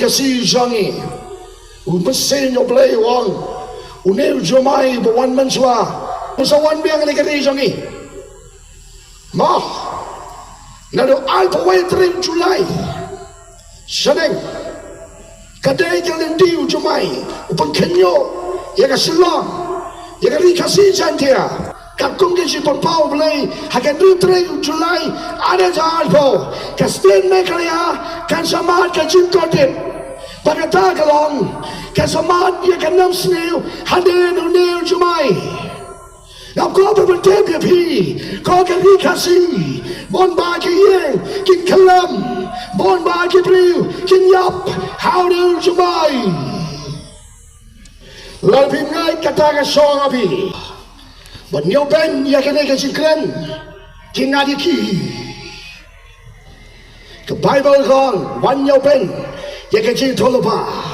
kasi jangi mesin yo play wang uneu Jumai bawan mansua musawan biang ni kari jangi ma nado alpa way tring Julai Shaneng kadai jalan diu Jumai upang kenyo ya kasilong ya kari kasi jantia kakung ke si pau play hakan du tring Julai ada jalpo kastin meghalaya kan sama ka jingkotin pagkata kalong kasamat ya kanam snail hadin unil Jumai now ko pa bertebya pi ko kari kasi bon ba ki yeng kin kalam bon ba ki priu kin yap how do Jumai labi ngai kata ka song api but nyo ben ya kene ka sikren kin ngadi ki ke Bible kong wan nyo ben ya ka Iathuhlypa